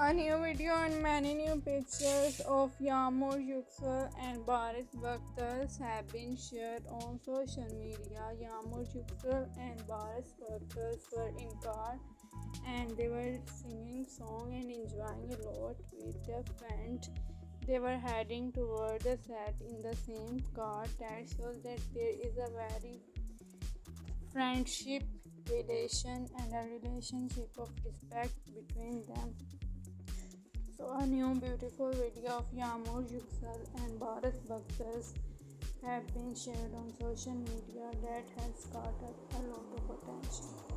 A new video and many new pictures of Yağmur Yüksel and Baris Baktas have been shared on social media. Yağmur Yüksel and Baris Baktas were in car and they were singing song and enjoying a lot with their friends. They were heading toward the set in the same car. That shows that there is a very friendship relation and a relationship of respect between them. So a new beautiful video of Yağmur Yüksel and Baris Baktas have been shared on social media that has caught up a lot of attention.